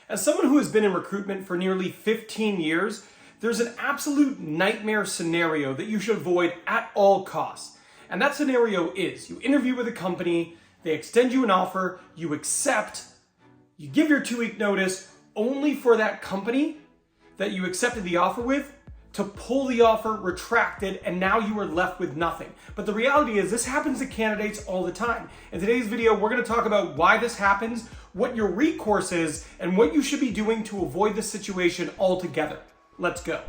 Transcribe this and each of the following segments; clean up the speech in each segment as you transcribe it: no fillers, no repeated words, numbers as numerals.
As someone who has been in recruitment for nearly 15 years, there's an absolute nightmare scenario that you should avoid at all costs. And that scenario is you interview with a company, they extend you an offer, you accept, you give your 2-week notice only for that company that you accepted the offer with to pull the offer, retract it, and now you are left with nothing. But the reality is this happens to candidates all the time. In today's video, we're gonna talk about why this happens, what your recourse is, and what you should be doing to avoid this situation altogether. Let's go.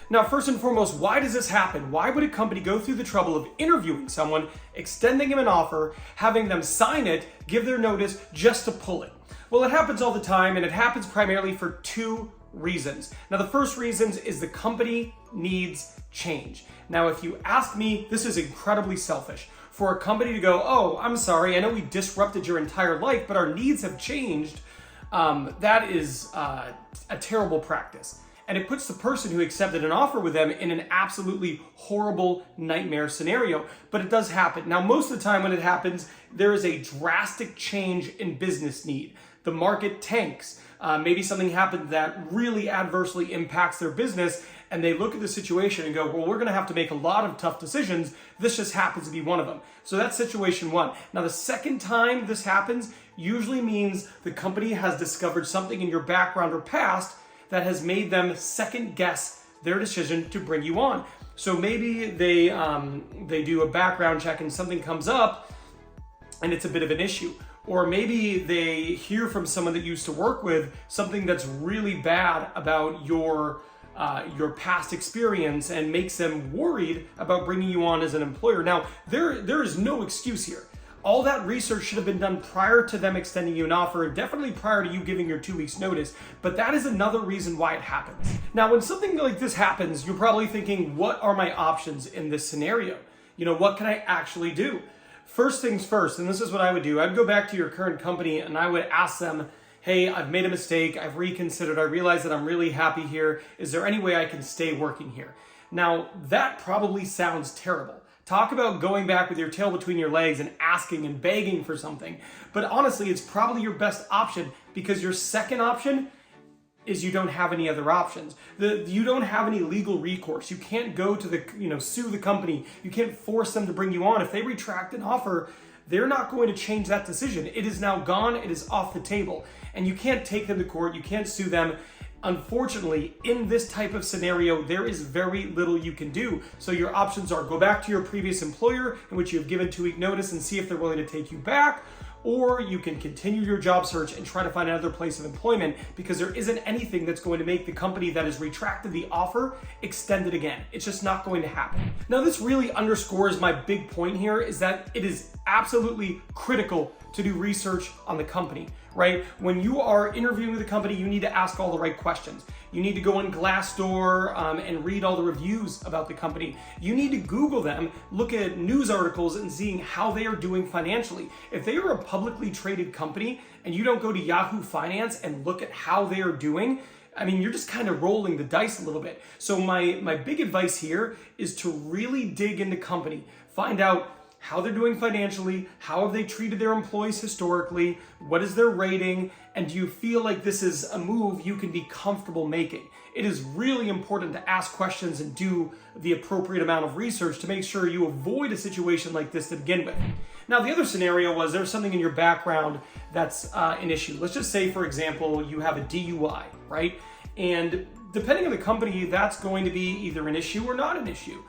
Now, first and foremost, why does this happen? Why would a company go through the trouble of interviewing someone, extending them an offer, having them sign it, give their notice just to pull it? Well, it happens all the time, and it happens primarily for two reasons. Now, the first reason is the company needs change. Now, if you ask me, this is incredibly selfish. For a company to go, oh, I'm sorry, I know we disrupted your entire life, but our needs have changed, that is a terrible practice. And it puts the person who accepted an offer with them in an absolutely horrible nightmare scenario. But it does happen. Now, most of the time when it happens, there is a drastic change in business need. The market tanks. Maybe something happened that really adversely impacts their business, and they look at the situation and go, well, we're gonna have to make a lot of tough decisions. This just happens to be one of them. So that's situation one. Now, the second time this happens usually means the company has discovered something in your background or past that has made them second guess their decision to bring you on. So maybe they do a background check and something comes up and it's a bit of an issue. Or maybe they hear from someone that you used to work with something that's really bad about your past experience and makes them worried about bringing you on as an employer. Now, there is no excuse here. All that research should have been done prior to them extending you an offer, definitely prior to you giving your 2 weeks notice, but that is another reason why it happens. Now, when something like this happens, you're probably thinking, what are my options in this scenario? You know, what can I actually do? First things first, and this is what I would do. I'd go back to your current company and I would ask them, hey, I've made a mistake, I've reconsidered, I realize that I'm really happy here. Is there any way I can stay working here? Now, that probably sounds terrible. Talk about going back with your tail between your legs and asking and begging for something. But honestly, it's probably your best option because your second option is you don't have any other options. You don't have any legal recourse. You can't go to sue the company. You can't force them to bring you on. If they retract an offer, they're not going to change that decision. It is now gone. It is off the table. And you can't take them to court. You can't sue them. Unfortunately, in this type of scenario, there is very little you can do. So your options are go back to your previous employer in which you have given 2-week notice and see if they're willing to take you back, or you can continue your job search and try to find another place of employment because there isn't anything that's going to make the company that has retracted the offer extend it again. It's just not going to happen. Now, this really underscores my big point here is that it is absolutely critical to do research on the company, right? When you are interviewing with a company, you need to ask all the right questions. You need to go on Glassdoor and read all the reviews about the company. You need to Google them, look at news articles and seeing how they are doing financially. If they are a publicly traded company and you don't go to Yahoo Finance and look at how they are doing, I mean, you're just kind of rolling the dice a little bit. So my big advice here is to really dig into company, find out how they're doing financially, how have they treated their employees historically, what is their rating, and do you feel like this is a move you can be comfortable making? It is really important to ask questions and do the appropriate amount of research to make sure you avoid a situation like this to begin with. Now, the other scenario was there's something in your background that's an issue. Let's just say, for example, you have a DUI, right? And depending on the company, that's going to be either an issue or not an issue.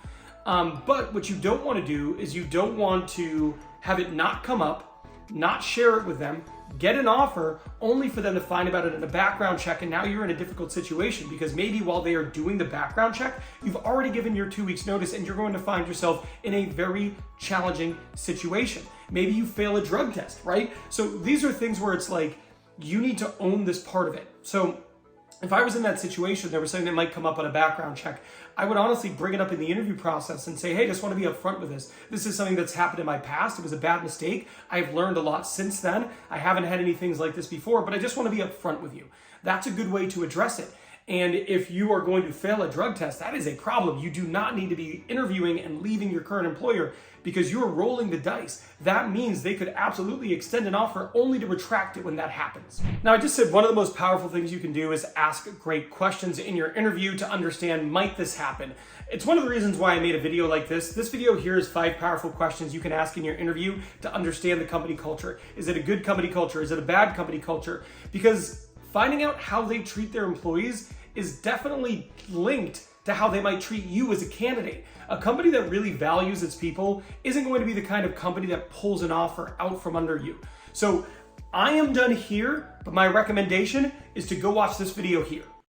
But what you don't want to do is you don't want to have it not come up, not share it with them, get an offer only for them to find about it in a background check, and now you're in a difficult situation because maybe while they are doing the background check, you've already given your 2 weeks notice and you're going to find yourself in a very challenging situation. Maybe you fail a drug test, right? So these are things where it's like, you need to own this part of it. So if I was in that situation, there was something that might come up on a background check, I would honestly bring it up in the interview process and say, hey, just want to be upfront with this. This is something that's happened in my past. It was a bad mistake. I've learned a lot since then. I haven't had any things like this before, but I just want to be upfront with you. That's a good way to address it. And if you are going to fail a drug test, that is a problem. You do not need to be interviewing and leaving your current employer because you're rolling the dice. That means they could absolutely extend an offer only to retract it when that happens. Now, I just said one of the most powerful things you can do is ask great questions in your interview to understand, might this happen? It's one of the reasons why I made a video like this. This video here is 5 powerful questions you can ask in your interview to understand the company culture. Is it a good company culture? Is it a bad company culture? Because finding out how they treat their employees is definitely linked to how they might treat you as a candidate. A company that really values its people isn't going to be the kind of company that pulls an offer out from under you. So I am done here, but my recommendation is to go watch this video here.